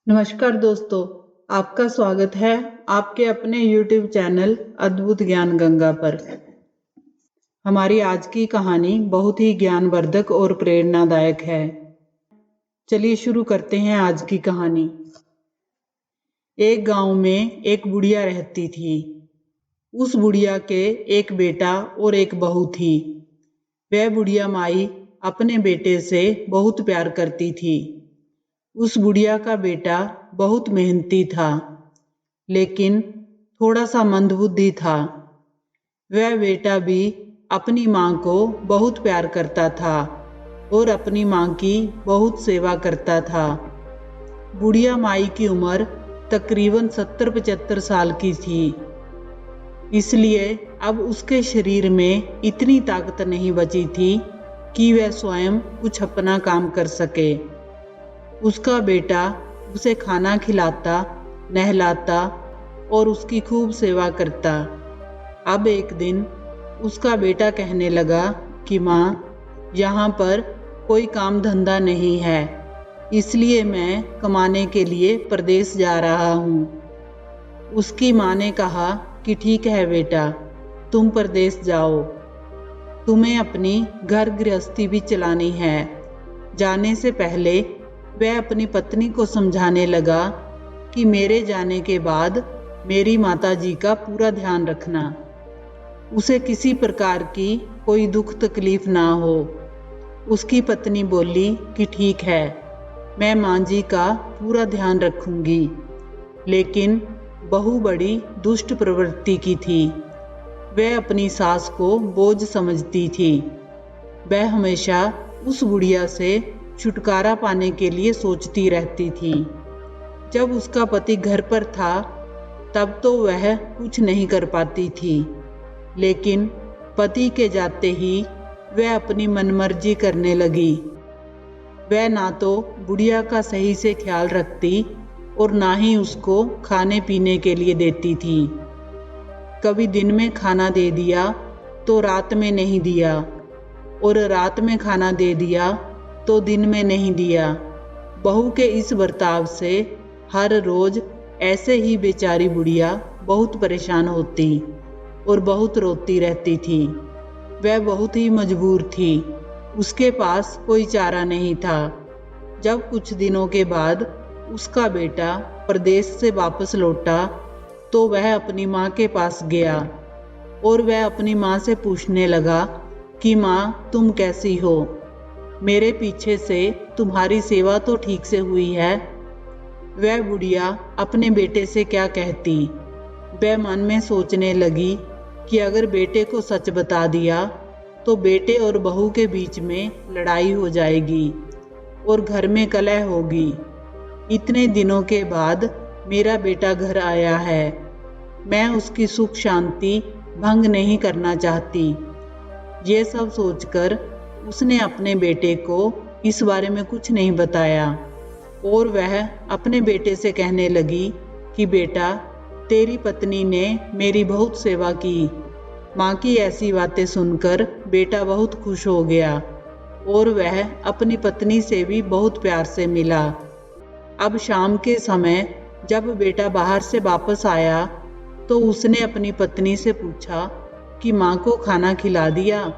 नमस्कार दोस्तों, आपका स्वागत है आपके अपने YouTube चैनल अद्भुत ज्ञान गंगा पर। हमारी आज की कहानी बहुत ही ज्ञानवर्धक और प्रेरणादायक है। चलिए शुरू करते हैं आज की कहानी। एक गांव में एक बुढ़िया रहती थी। उस बुढ़िया के एक बेटा और एक बहू थी। वह बुढ़िया माई अपने बेटे से बहुत प्यार करती थी। उस बुढ़िया का बेटा बहुत मेहनती था, लेकिन थोड़ा सा मंदबुद्धि था। वह बेटा भी अपनी माँ को बहुत प्यार करता था और अपनी माँ की बहुत सेवा करता था। बुढ़िया माई की उम्र तकरीबन 70-75 साल की थी, इसलिए अब उसके शरीर में इतनी ताकत नहीं बची थी कि वह स्वयं कुछ अपना काम कर सके। उसका बेटा उसे खाना खिलाता, नहलाता और उसकी खूब सेवा करता। अब एक दिन उसका बेटा कहने लगा कि माँ, यहाँ पर कोई काम धंधा नहीं है, इसलिए मैं कमाने के लिए प्रदेश जा रहा हूँ। उसकी माँ ने कहा कि ठीक है बेटा, तुम प्रदेश जाओ, तुम्हें अपनी घर गृहस्थी भी चलानी है। जाने से पहले वह अपनी पत्नी को समझाने लगा कि मेरे जाने के बाद मेरी माताजी का पूरा ध्यान रखना, उसे किसी प्रकार की कोई दुख तकलीफ ना हो। उसकी पत्नी बोली कि ठीक है, मैं माँ जी का पूरा ध्यान रखूंगी। लेकिन बहू बड़ी दुष्ट प्रवृत्ति की थी। वह अपनी सास को बोझ समझती थी। वह हमेशा उस बुढ़िया से छुटकारा पाने के लिए सोचती रहती थी। जब उसका पति घर पर था तब तो वह कुछ नहीं कर पाती थी, लेकिन पति के जाते ही वह अपनी मनमर्जी करने लगी। वह ना तो बुढ़िया का सही से ख्याल रखती और ना ही उसको खाने पीने के लिए देती थी। कभी दिन में खाना दे दिया तो रात में नहीं दिया, और रात में खाना दे दिया तो दिन में नहीं दिया। बहू के इस बर्ताव से हर रोज ऐसे ही बेचारी बुढ़िया बहुत परेशान होती और बहुत रोती रहती थी। वह बहुत ही मजबूर थी, उसके पास कोई चारा नहीं था। जब कुछ दिनों के बाद उसका बेटा प्रदेश से वापस लौटा तो वह अपनी माँ के पास गया और वह अपनी माँ से पूछने लगा कि माँ, तुम कैसी हो? मेरे पीछे से तुम्हारी सेवा तो ठीक से हुई है। वह बुढ़िया अपने बेटे से क्या कहती? वह मन में सोचने लगी कि अगर बेटे को सच बता दिया तो बेटे और बहू के बीच में लड़ाई हो जाएगी और घर में कलह होगी। इतने दिनों के बाद मेरा बेटा घर आया है, मैं उसकी सुख शांति भंग नहीं करना चाहती। ये सब सोचकर उसने अपने बेटे को इस बारे में कुछ नहीं बताया और वह अपने बेटे से कहने लगी कि बेटा, तेरी पत्नी ने मेरी बहुत सेवा की। माँ की ऐसी बातें सुनकर बेटा बहुत खुश हो गया और वह अपनी पत्नी से भी बहुत प्यार से मिला। अब शाम के समय जब बेटा बाहर से वापस आया तो उसने अपनी पत्नी से पूछा कि माँ को खाना खिला दिया?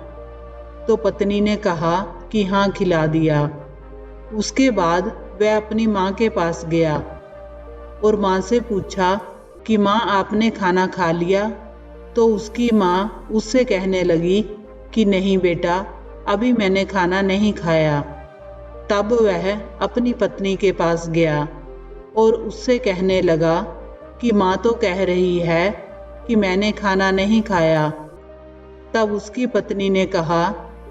तो पत्नी ने कहा कि हाँ, खिला दिया। उसके बाद वह अपनी माँ के पास गया और माँ से पूछा कि माँ, आपने खाना खा लिया? तो उसकी माँ उससे कहने लगी कि नहीं बेटा, अभी मैंने खाना नहीं खाया। तब वह अपनी पत्नी के पास गया और उससे कहने लगा कि माँ तो कह रही है कि मैंने खाना नहीं खाया। तब उसकी पत्नी ने कहा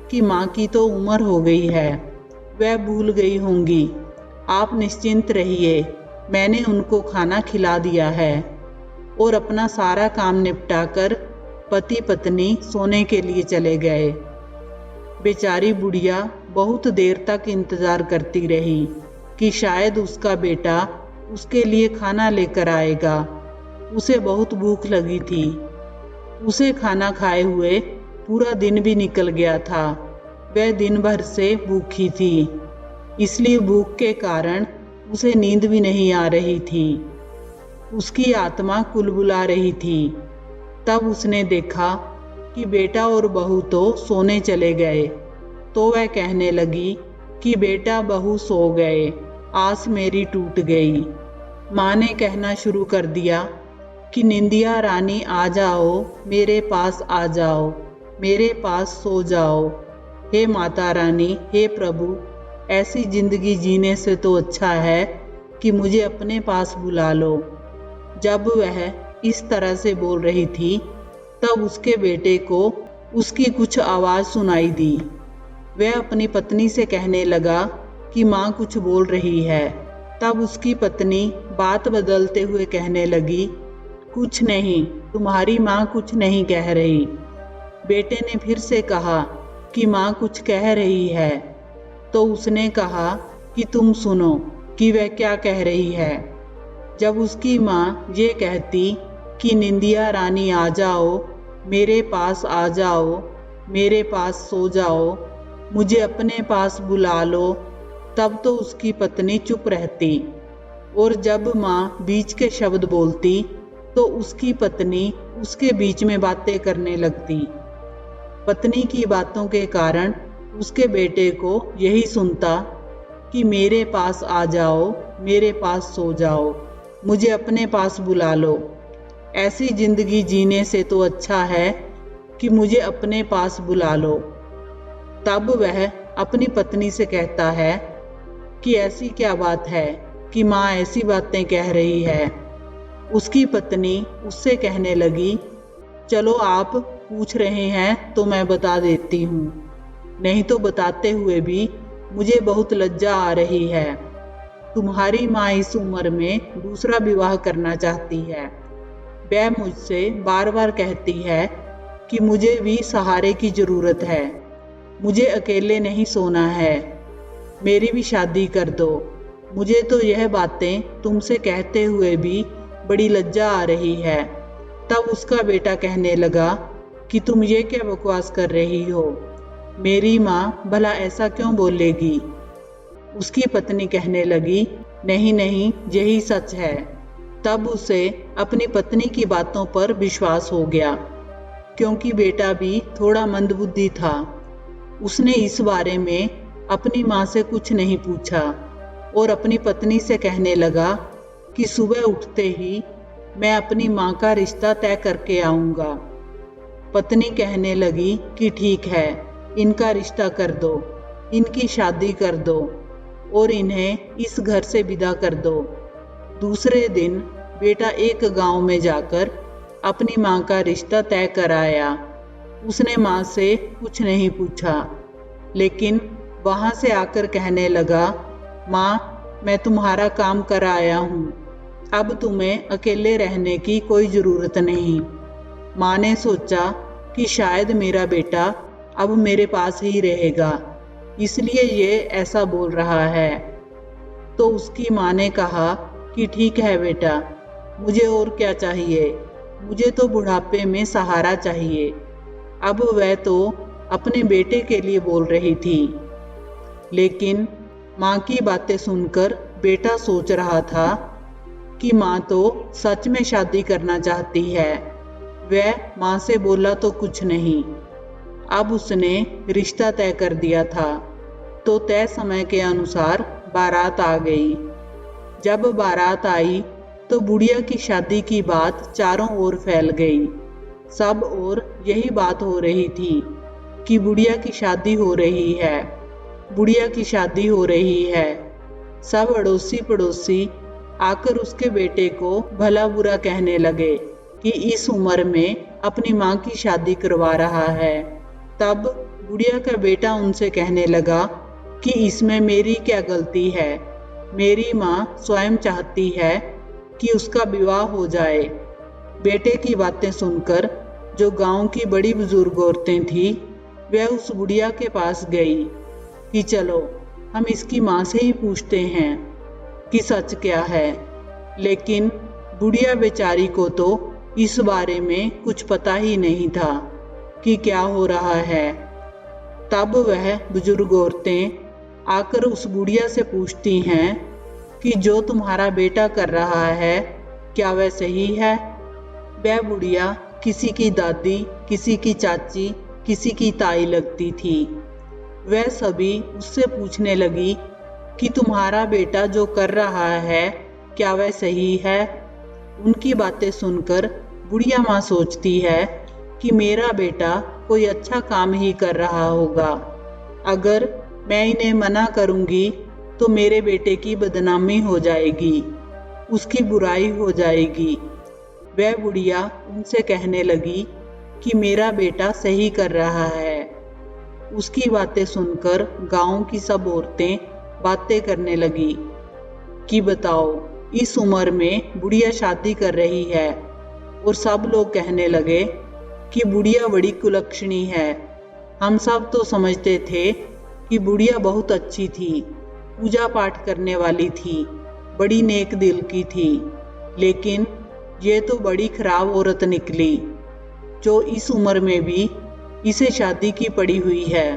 कि माँ की तो उम्र हो गई है, वह भूल गई होंगी। आप निश्चिंत रहिए, मैंने उनको खाना खिला दिया है। और अपना सारा काम निपटाकर पति पत्नी सोने के लिए चले गए। बेचारी बुढ़िया बहुत देर तक इंतजार करती रही कि शायद उसका बेटा उसके लिए खाना लेकर आएगा। उसे बहुत भूख लगी थी। उसे खाना खाए हुए पूरा दिन भी निकल गया था। वह दिन भर से भूखी थी, इसलिए भूख के कारण उसे नींद भी नहीं आ रही थी। उसकी आत्मा कुलबुला रही थी। तब उसने देखा कि बेटा और बहू तो सोने चले गए, तो वह कहने लगी कि बेटा बहू सो गए, आस मेरी टूट गई। माँ ने कहना शुरू कर दिया कि निंदिया रानी आ जाओ, मेरे पास आ जाओ, मेरे पास सो जाओ। हे माता रानी, हे प्रभु, ऐसी जिंदगी जीने से तो अच्छा है कि मुझे अपने पास बुला लो। जब वह इस तरह से बोल रही थी, तब उसके बेटे को उसकी कुछ आवाज़ सुनाई दी। वह अपनी पत्नी से कहने लगा कि माँ कुछ बोल रही है। तब उसकी पत्नी बात बदलते हुए कहने लगी, कुछ नहीं, तुम्हारी माँ कुछ नहीं कह रही। बेटे ने फिर से कहा कि माँ कुछ कह रही है। तो उसने कहा कि तुम सुनो कि वह क्या कह रही है। जब उसकी माँ ये कहती कि निंदिया रानी आ जाओ, मेरे पास आ जाओ, मेरे पास सो जाओ, मुझे अपने पास बुला लो, तब तो उसकी पत्नी चुप रहती। और जब माँ बीच के शब्द बोलती तो उसकी पत्नी उसके बीच में बातें करने लगती। पत्नी की बातों के कारण उसके बेटे को यही सुनता कि मेरे पास आ जाओ, मेरे पास सो जाओ, मुझे अपने पास बुला लो। ऐसी जिंदगी जीने से तो अच्छा है कि मुझे अपने पास बुला लो। तब वह अपनी पत्नी से कहता है कि ऐसी क्या बात है कि माँ ऐसी बातें कह रही है। उसकी पत्नी उससे कहने लगी, चलो आप पूछ रहे हैं तो मैं बता देती हूँ, नहीं तो बताते हुए भी मुझे बहुत लज्जा आ रही है। तुम्हारी माँ इस उम्र में दूसरा विवाह करना चाहती है। वह मुझसे बार बार कहती है कि मुझे भी सहारे की ज़रूरत है, मुझे अकेले नहीं सोना है, मेरी भी शादी कर दो। मुझे तो यह बातें तुमसे कहते हुए भी बड़ी लज्जा आ रही है। तब उसका बेटा कहने लगा कि तुम ये क्या बकवास कर रही हो, मेरी माँ भला ऐसा क्यों बोलेगी। उसकी पत्नी कहने लगी, नहीं नहीं, यही सच है। तब उसे अपनी पत्नी की बातों पर विश्वास हो गया, क्योंकि बेटा भी थोड़ा मंदबुद्धि था। उसने इस बारे में अपनी माँ से कुछ नहीं पूछा और अपनी पत्नी से कहने लगा कि सुबह उठते ही मैं अपनी माँ का रिश्ता तय करके आऊँगा। पत्नी कहने लगी कि ठीक है, इनका रिश्ता कर दो, इनकी शादी कर दो और इन्हें इस घर से विदा कर दो। दूसरे दिन बेटा एक गांव में जाकर अपनी माँ का रिश्ता तय कराया। उसने माँ से कुछ नहीं पूछा, लेकिन वहाँ से आकर कहने लगा, माँ मैं तुम्हारा काम कर आया हूँ, अब तुम्हें अकेले रहने की कोई ज़रूरत नहीं। माँ ने सोचा कि शायद मेरा बेटा अब मेरे पास ही रहेगा, इसलिए ये ऐसा बोल रहा है। तो उसकी माँ ने कहा कि ठीक है बेटा, मुझे और क्या चाहिए, मुझे तो बुढ़ापे में सहारा चाहिए। अब वह तो अपने बेटे के लिए बोल रही थी, लेकिन माँ की बातें सुनकर बेटा सोच रहा था कि माँ तो सच में शादी करना चाहती है। वह माँ से बोला तो कुछ नहीं। अब उसने रिश्ता तय कर दिया था, तो तय समय के अनुसार बारात आ गई। जब बारात आई तो बुढ़िया की शादी की बात चारों ओर फैल गई। सब ओर यही बात हो रही थी कि बुढ़िया की शादी हो रही है, बुढ़िया की शादी हो रही है। सब अड़ोसी पड़ोसी आकर उसके बेटे को भला बुरा कहने लगे कि इस उम्र में अपनी माँ की शादी करवा रहा है। तब बुढ़िया का बेटा उनसे कहने लगा कि इसमें मेरी क्या गलती है, मेरी माँ स्वयं चाहती है कि उसका विवाह हो जाए। बेटे की बातें सुनकर जो गांव की बड़ी बुजुर्ग औरतें थी, वह उस बुढ़िया के पास गई कि चलो हम इसकी माँ से ही पूछते हैं कि सच क्या है। लेकिन बुढ़िया बेचारी को तो इस बारे में कुछ पता ही नहीं था कि क्या हो रहा है। तब वह बुजुर्ग औरतें आकर उस बुढ़िया से पूछती हैं कि जो तुम्हारा बेटा कर रहा है क्या वह सही है? वह बुढ़िया किसी की दादी, किसी की चाची, किसी की ताई लगती थी। वह सभी उससे पूछने लगी कि तुम्हारा बेटा जो कर रहा है क्या वह सही है? उनकी बातें सुनकर बुढ़िया माँ सोचती है कि मेरा बेटा कोई अच्छा काम ही कर रहा होगा। अगर मैं इन्हें मना करूंगी तो मेरे बेटे की बदनामी हो जाएगी, उसकी बुराई हो जाएगी। वह बुढ़िया उनसे कहने लगी कि मेरा बेटा सही कर रहा है। उसकी बातें सुनकर गांव की सब औरतें बातें करने लगी कि बताओ, इस उम्र में बुढ़िया शादी कर रही है। और सब लोग कहने लगे कि बुढ़िया बड़ी कुलक्षणी है। हम सब तो समझते थे कि बुढ़िया बहुत अच्छी थी, पूजा पाठ करने वाली थी, बड़ी नेक दिल की थी, लेकिन ये तो बड़ी खराब औरत निकली जो इस उम्र में भी इसे शादी की पड़ी हुई है।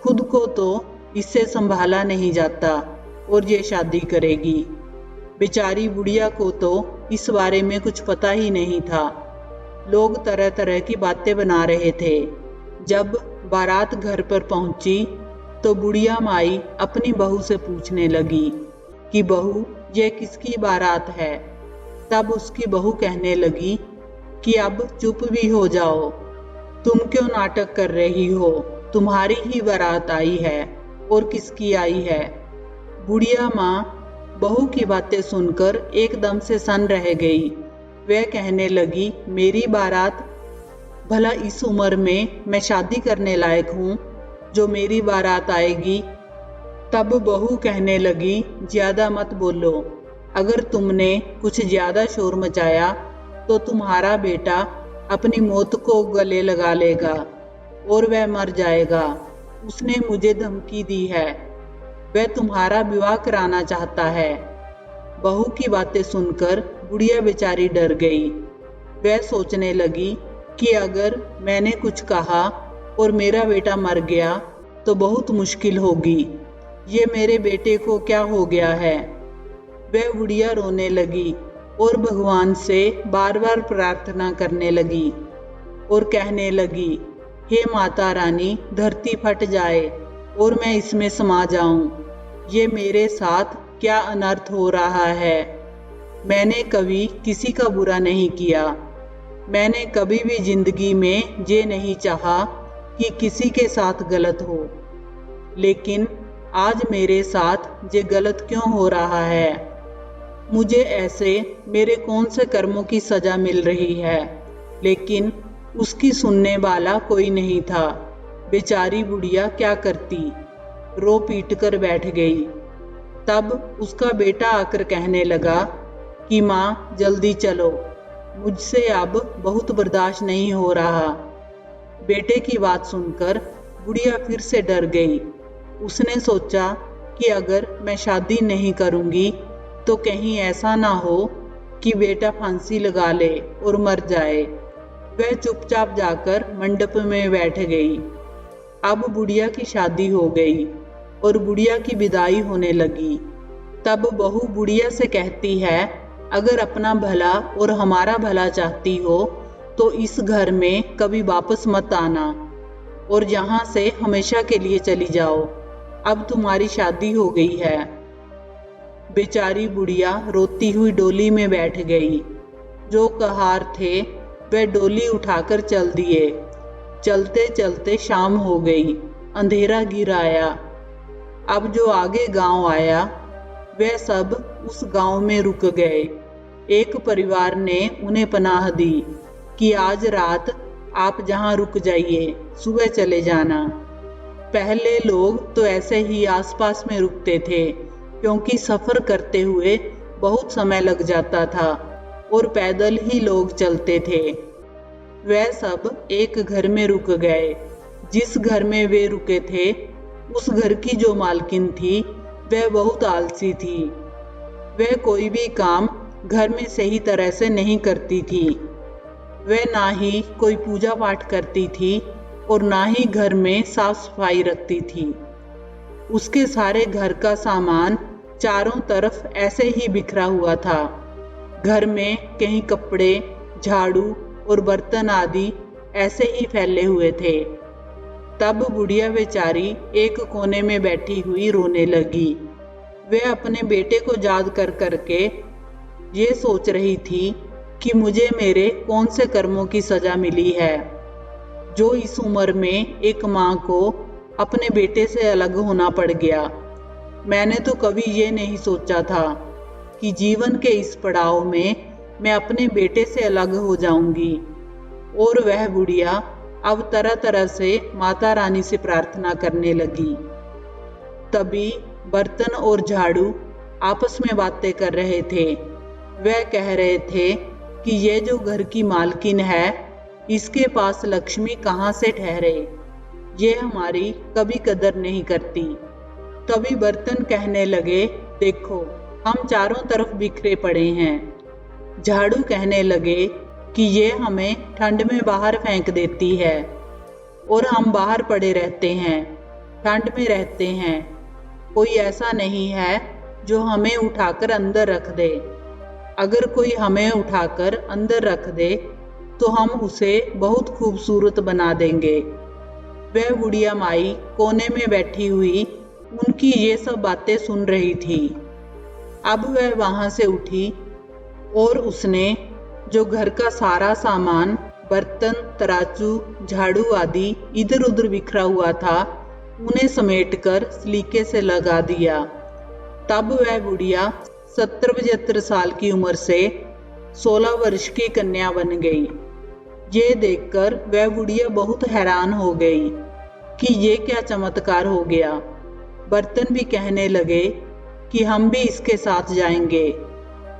खुद को तो इससे संभाला नहीं जाता और ये शादी करेगी। बेचारी बुढ़िया को तो इस बारे में कुछ पता ही नहीं था। लोग तरह तरह की बातें बना रहे थे। जब बारात घर पर पहुंची तो बुढ़िया माई अपनी बहू से पूछने लगी कि बहू, ये किसकी बारात है? तब उसकी बहू कहने लगी कि अब चुप भी हो जाओ, तुम क्यों नाटक कर रही हो? तुम्हारी ही बारात आई है, और किसकी आई है? बुढ़िया माँ बहू की बातें सुनकर एकदम से सन रह गई। वह कहने लगी, मेरी बारात? भला इस उम्र में मैं शादी करने लायक हूँ जो मेरी बारात आएगी? तब बहू कहने लगी, ज्यादा मत बोलो। अगर तुमने कुछ ज्यादा शोर मचाया तो तुम्हारा बेटा अपनी मौत को गले लगा लेगा और वह मर जाएगा। उसने मुझे धमकी दी है, वह तुम्हारा विवाह कराना चाहता है। बहू की बातें सुनकर बुढ़िया बेचारी डर गई। वह सोचने लगी कि अगर मैंने कुछ कहा और मेरा बेटा मर गया तो बहुत मुश्किल होगी। ये मेरे बेटे को क्या हो गया है? वह बुढ़िया रोने लगी और भगवान से बार बार प्रार्थना करने लगी और कहने लगी, हे माता रानी, धरती फट जाए और मैं इसमें समा जाऊं। ये मेरे साथ क्या अनर्थ हो रहा है? मैंने कभी किसी का बुरा नहीं किया। मैंने कभी भी जिंदगी में ये नहीं चाहा कि किसी के साथ गलत हो, लेकिन आज मेरे साथ ये गलत क्यों हो रहा है? मुझे ऐसे मेरे कौन से कर्मों की सजा मिल रही है? लेकिन उसकी सुनने वाला कोई नहीं था। बेचारी बुढ़िया क्या करती, रो पीट कर बैठ गई। तब उसका बेटा आकर कहने लगा कि माँ, जल्दी चलो, मुझसे अब बहुत बर्दाश्त नहीं हो रहा। बेटे की बात सुनकर बुढ़िया फिर से डर गई। उसने सोचा कि अगर मैं शादी नहीं करूंगी तो कहीं ऐसा ना हो कि बेटा फांसी लगा ले और मर जाए। वह चुपचाप जाकर मंडप में बैठ गई। अब बुढ़िया की शादी हो गई और बुढ़िया की विदाई होने लगी। तब बहू बुढ़िया से कहती है, अगर अपना भला और हमारा भला चाहती हो तो इस घर में कभी वापस मत आना और यहाँ से हमेशा के लिए चली जाओ। अब तुम्हारी शादी हो गई है। बेचारी बुढ़िया रोती हुई डोली में बैठ गई। जो कहार थे वह डोली उठाकर चल दिए। चलते चलते शाम हो गई, अंधेरा घिर आया। अब जो आगे गांव आया वह सब उस गांव में रुक गए। एक परिवार ने उन्हें पनाह दी कि आज रात आप जहां रुक जाइए, सुबह चले जाना। पहले लोग तो ऐसे ही आसपास में रुकते थे, क्योंकि सफर करते हुए बहुत समय लग जाता था और पैदल ही लोग चलते थे। वह सब एक घर में रुक गए। जिस घर में वे रुके थे उस घर की जो मालकिन थी वह बहुत आलसी थी। वह कोई भी काम घर में सही तरह से नहीं करती थी। वह ना ही कोई पूजा पाठ करती थी और ना ही घर में साफ सफाई रखती थी। उसके सारे घर का सामान चारों तरफ ऐसे ही बिखरा हुआ था। घर में कहीं कपड़े, झाड़ू और बर्तन आदि ऐसे ही फैले हुए थे। तब बुढ़िया बेचारी एक कोने में बैठी हुई रोने लगी। वह अपने बेटे को याद कर करके ये सोच रही थी कि मुझे मेरे कौन से कर्मों की सजा मिली है, जो इस उम्र में एक माँ को अपने बेटे से अलग होना पड़ गया। मैंने तो कभी ये नहीं सोचा था कि जीवन के इस पड़ाव में मैं अपने बेटे से अलग हो जाऊंगी। और वह बुढ़िया अब तरह तरह से माता रानी से प्रार्थना करने लगी। तभी बर्तन और झाड़ू आपस में बातें कर रहे थे। वह कह रहे थे कि ये जो घर की मालकिन है, इसके पास लक्ष्मी कहाँ से ठहरे, ये हमारी कभी कदर नहीं करती। तभी बर्तन कहने लगे, देखो हम चारों तरफ बिखरे पड़े हैं। झाड़ू कहने लगे कि ये हमें ठंड में बाहर फेंक देती है और हम बाहर पड़े रहते हैं, ठंड में रहते हैं। कोई ऐसा नहीं है जो हमें उठाकर अंदर रख दे। अगर कोई हमें उठाकर अंदर रख दे तो हम उसे बहुत खूबसूरत बना देंगे। वह बुढ़िया माई कोने में बैठी हुई उनकी ये सब बातें सुन रही थी। अब वह वहां से उठी और उसने जो घर का सारा सामान, बर्तन, तराजू, झाड़ू आदि इधर उधर बिखरा हुआ था, उन्हें समेटकर सलीके से लगा दिया। तब वह बुढ़िया 70-75 साल की उम्र से 16 वर्ष की कन्या बन गई। ये देखकर वह बुढ़िया बहुत हैरान हो गई कि ये क्या चमत्कार हो गया। बर्तन भी कहने लगे कि हम भी इसके साथ जाएंगे।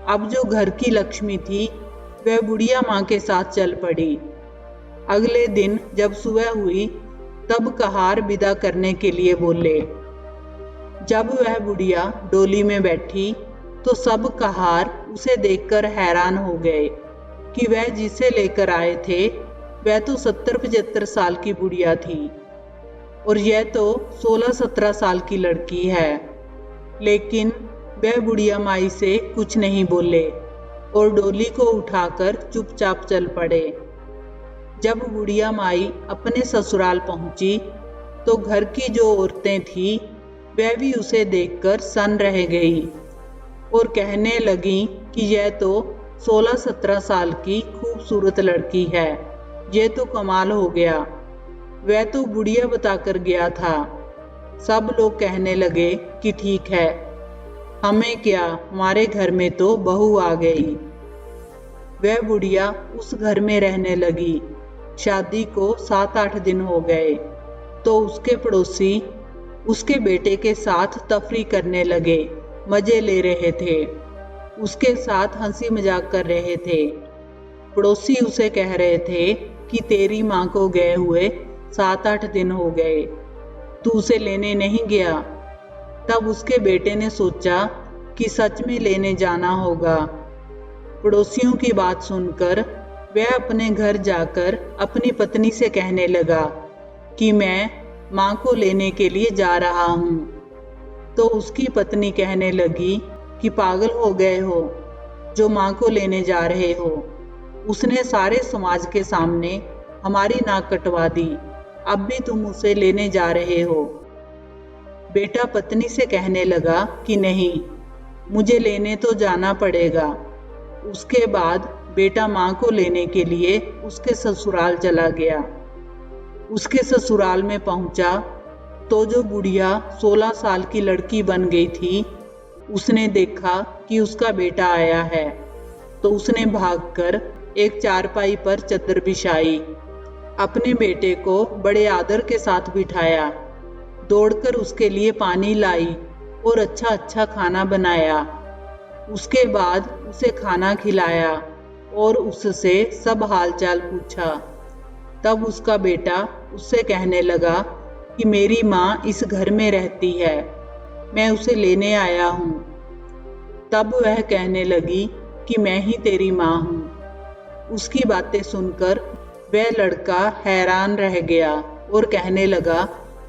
अब जो घर की लक्ष्मी थी वह बुढ़िया माँ के साथ चल पड़ी। अगले दिन जब सुबह हुई तब कहार विदा करने के लिए बोले। जब वह बुढ़िया डोली में बैठी तो सब कहार उसे देखकर हैरान हो गए कि वह जिसे लेकर आए थे वह तो 70-75 साल की बुढ़िया थी और यह तो 16-17 साल की लड़की है। लेकिन वह बुढ़िया माई से कुछ नहीं बोले और डोली को उठाकर चुपचाप चल पड़े। जब बुढ़िया माई अपने ससुराल पहुंची तो घर की जो औरतें थीं वह भी उसे देखकर सन्न रह गई और कहने लगी कि यह तो 16-17 साल की खूबसूरत लड़की है, यह तो कमाल हो गया। वह तो बुढ़िया बताकर गया था। सब लोग कहने लगे कि ठीक है, हमें क्या, हमारे घर में तो बहू आ गई। वह बुढ़िया उस घर में रहने लगी। शादी को 7-8 दिन हो गए तो उसके पड़ोसी उसके बेटे के साथ तफरी करने लगे, मजे ले रहे थे, उसके साथ हंसी मजाक कर रहे थे। पड़ोसी उसे कह रहे थे कि तेरी माँ को गए हुए 7-8 दिन हो गए, तू उसे लेने नहीं गया। तब उसके बेटे ने सोचा कि सच में लेने जाना होगा। पड़ोसियों की बात सुनकर वह अपने घर जाकर अपनी पत्नी से कहने लगा कि मैं माँ को लेने के लिए जा रहा हूँ। तो उसकी पत्नी कहने लगी कि पागल हो गए हो जो माँ को लेने जा रहे हो। उसने सारे समाज के सामने हमारी नाक कटवा दी, अब भी तुम उसे लेने जा रहे हो। बेटा पत्नी से कहने लगा कि नहीं, मुझे लेने तो जाना पड़ेगा। उसके बाद बेटा माँ को लेने के लिए उसके ससुराल चला गया। उसके ससुराल में पहुंचा तो जो बुढ़िया 16 साल की लड़की बन गई थी, उसने देखा कि उसका बेटा आया है तो उसने भागकर एक चारपाई पर चद्दर बिछाई, अपने बेटे को बड़े आदर के साथ बिठाया, दौड़कर उसके लिए पानी लाई और अच्छा अच्छा खाना बनाया। उसके बाद उसे खाना खिलाया और उससे सब हालचाल पूछा। तब उसका बेटा उससे कहने लगा कि मेरी माँ इस घर में रहती है, मैं उसे लेने आया हूँ। तब वह कहने लगी कि मैं ही तेरी माँ हूँ। उसकी बातें सुनकर वह लड़का हैरान रह गया और कहने लगा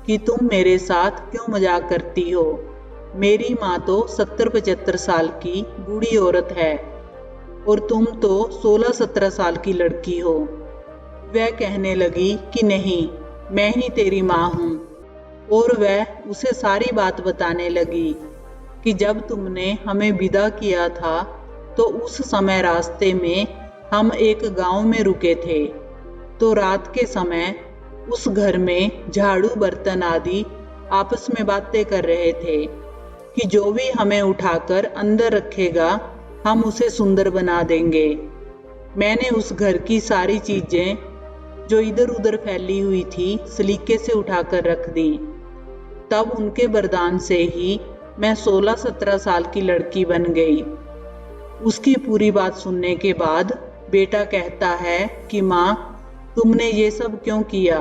कि तुम मेरे साथ क्यों मजाक करती हो, मेरी माँ तो 70-75 साल की बूढ़ी औरत है और तुम तो 16-17 साल की लड़की हो। वह कहने लगी कि नहीं, मैं ही तेरी माँ हूँ। और वह उसे सारी बात बताने लगी कि जब तुमने हमें विदा किया था तो उस समय रास्ते में हम एक गांव में रुके थे। तो रात के समय उस घर में झाड़ू बर्तन आदि आपस में बातें कर रहे थे कि जो भी हमें उठाकर अंदर रखेगा हम उसे सुंदर बना देंगे। मैंने उस घर की सारी चीजें जो इधर उधर फैली हुई थी सलीके से उठाकर रख दी। तब उनके वरदान से ही मैं 16-17 साल की लड़की बन गई। उसकी पूरी बात सुनने के बाद बेटा कहता है कि माँ, तुमने ये सब क्यों किया?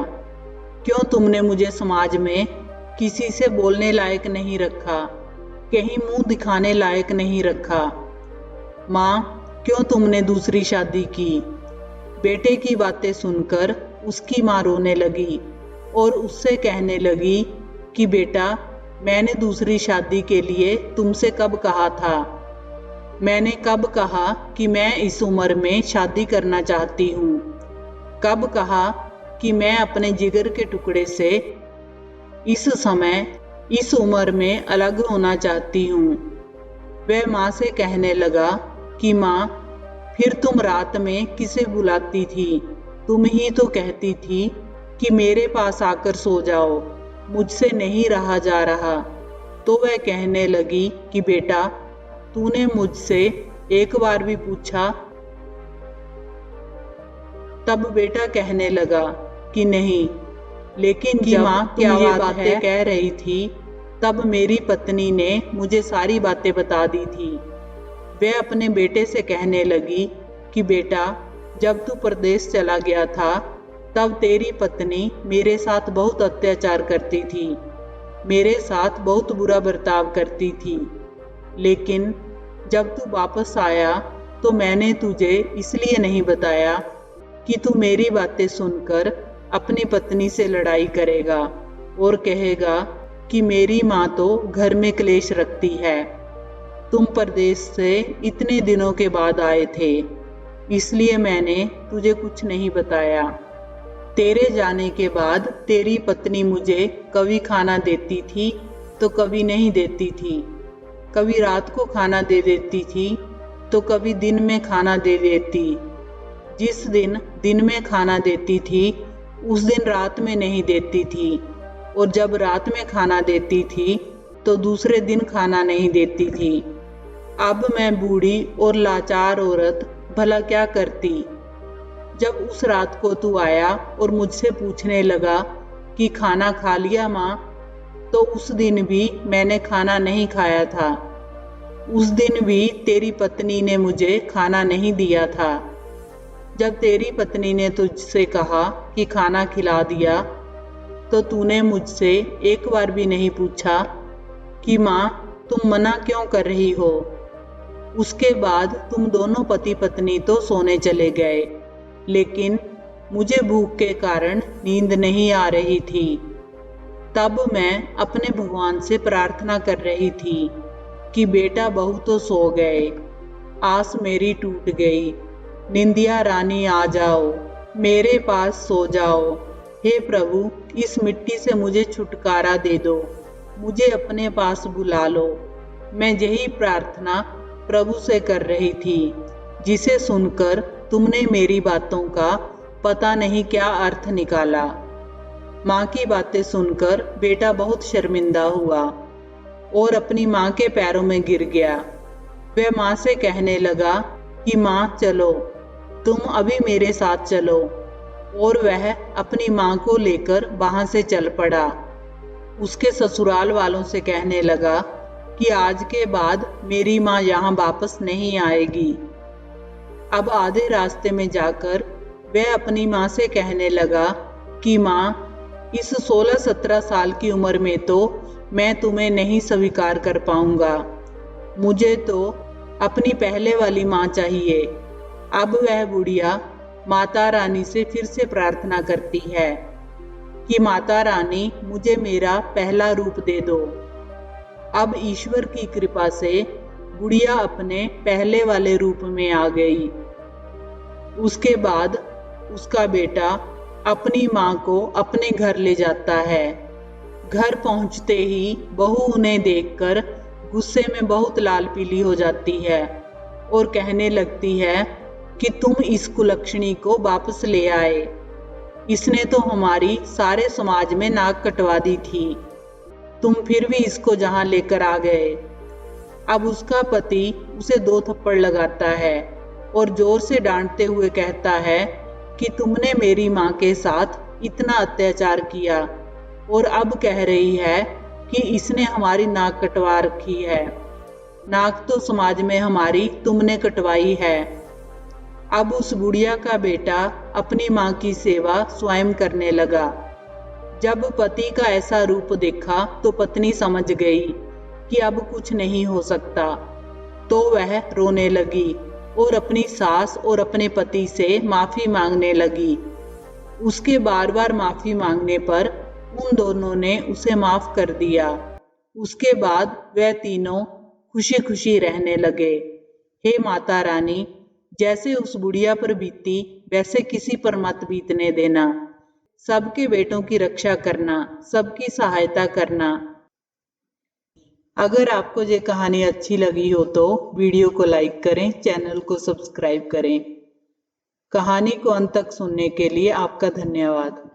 क्यों तुमने मुझे समाज में किसी से बोलने लायक नहीं रखा, कहीं मुंह दिखाने लायक नहीं रखा? माँ, क्यों तुमने दूसरी शादी की? बेटे की बातें सुनकर उसकी माँ रोने लगी और उससे कहने लगी कि बेटा, मैंने दूसरी शादी के लिए तुमसे कब कहा था? मैंने कब कहा कि मैं इस उम्र में शादी करना चाहती हूँ? कब कहा कि मैं अपने जिगर के टुकड़े से इस समय इस उम्र में अलग होना चाहती हूँ? वह माँ से कहने लगा कि माँ, फिर तुम रात में किसे बुलाती थी? तुम ही तो कहती थी कि मेरे पास आकर सो जाओ, मुझसे नहीं रहा जा रहा। तो वह कहने लगी कि बेटा, तूने मुझसे एक बार भी पूछा? तब बेटा कहने लगा कि नहीं, लेकिन जब माँ क्या ये बातें कह रही थी तब मेरी पत्नी ने मुझे सारी बातें बता दी थी। वह अपने बेटे से कहने लगी कि बेटा, जब तू परदेश चला गया था तब तेरी पत्नी मेरे साथ बहुत अत्याचार करती थी, मेरे साथ बहुत बुरा बर्ताव करती थी। लेकिन जब तू वापस आया तो मैंने तुझे इसलिए नहीं बताया कि तू मेरी बातें सुनकर अपनी पत्नी से लड़ाई करेगा और कहेगा कि मेरी माँ तो घर में क्लेश रखती है। तुम परदेश से इतने दिनों के बाद आए थे, इसलिए मैंने तुझे कुछ नहीं बताया। तेरे जाने के बाद तेरी पत्नी मुझे कभी खाना देती थी तो कभी नहीं देती थी, कभी रात को खाना दे देती थी तो कभी दिन में खाना दे देती। जिस दिन दिन में खाना देती थी उस दिन रात में नहीं देती थी, और जब रात में खाना देती थी तो दूसरे दिन खाना नहीं देती थी। अब मैं बूढ़ी और लाचार औरत भला क्या करती? जब उस रात को तू आया और मुझसे पूछने लगा कि खाना खा लिया माँ, तो उस दिन भी मैंने खाना नहीं खाया था। उस दिन भी तेरी पत्नी ने मुझे खाना नहीं दिया था। जब तेरी पत्नी ने तुझसे कहा कि खाना खिला दिया तो तूने मुझसे एक बार भी नहीं पूछा कि माँ, तुम मना क्यों कर रही हो? उसके बाद तुम दोनों पति पत्नी तो सोने चले गए, लेकिन मुझे भूख के कारण नींद नहीं आ रही थी। तब मैं अपने भगवान से प्रार्थना कर रही थी कि बेटा बहू तो सो गए, आस मेरी टूट गई, निंदिया रानी आ जाओ, मेरे पास सो जाओ। हे प्रभु, इस मिट्टी से मुझे छुटकारा दे दो, मुझे अपने पास बुला लो। मैं यही प्रार्थना प्रभु से कर रही थी, जिसे सुनकर तुमने मेरी बातों का पता नहीं क्या अर्थ निकाला। माँ की बातें सुनकर बेटा बहुत शर्मिंदा हुआ और अपनी माँ के पैरों में गिर गया। वह माँ से कहने लगा कि माँ चलो, तुम अभी मेरे साथ चलो। और वह अपनी माँ को लेकर वहां से चल पड़ा। उसके ससुराल वालों से कहने लगा कि आज के बाद मेरी माँ यहाँ वापस नहीं आएगी। अब आधे रास्ते में जाकर वह अपनी माँ से कहने लगा कि माँ, इस 16-17 साल की उम्र में तो मैं तुम्हें नहीं स्वीकार कर पाऊंगा, मुझे तो अपनी पहले वाली माँ चाहिए। अब वह बुढ़िया माता रानी से फिर से प्रार्थना करती है कि माता रानी मुझे मेरा पहला रूप दे दो। अब ईश्वर की कृपा से गुड़िया अपने पहले वाले रूप में आ गई। उसके बाद उसका बेटा अपनी माँ को अपने घर ले जाता है। घर पहुंचते ही बहू उन्हें देखकर गुस्से में बहुत लाल पीली हो जाती है और कहने लगती है कि तुम इस कुलक्षणी को वापस ले आए। इसने तो हमारी सारे समाज में नाक कटवा दी थी, तुम फिर भी इसको जहां लेकर आ गए। अब उसका पति उसे 2 थप्पड़ लगाता है और जोर से डांटते हुए कहता है कि तुमने मेरी माँ के साथ इतना अत्याचार किया और अब कह रही है कि इसने हमारी नाक कटवा रखी है। नाक तो समाज में हमारी तुमने कटवाई है। अब उस बुढ़िया का बेटा अपनी माँ की सेवा स्वयं करने लगा। जब पति का ऐसा रूप देखा तो पत्नी समझ गई कि अब कुछ नहीं हो सकता, तो वह रोने लगी और अपनी सास और अपने पति से माफी मांगने लगी। उसके बार बार माफी मांगने पर उन दोनों ने उसे माफ कर दिया। उसके बाद वह तीनों खुशी खुशी रहने लगे। हे माता रानी, जैसे उस बुढ़िया पर बीती वैसे किसी पर मत बीतने देना। सबके बेटों की रक्षा करना, सबकी सहायता करना। अगर आपको ये कहानी अच्छी लगी हो तो वीडियो को लाइक करें, चैनल को सब्सक्राइब करें। कहानी को अंत तक सुनने के लिए आपका धन्यवाद।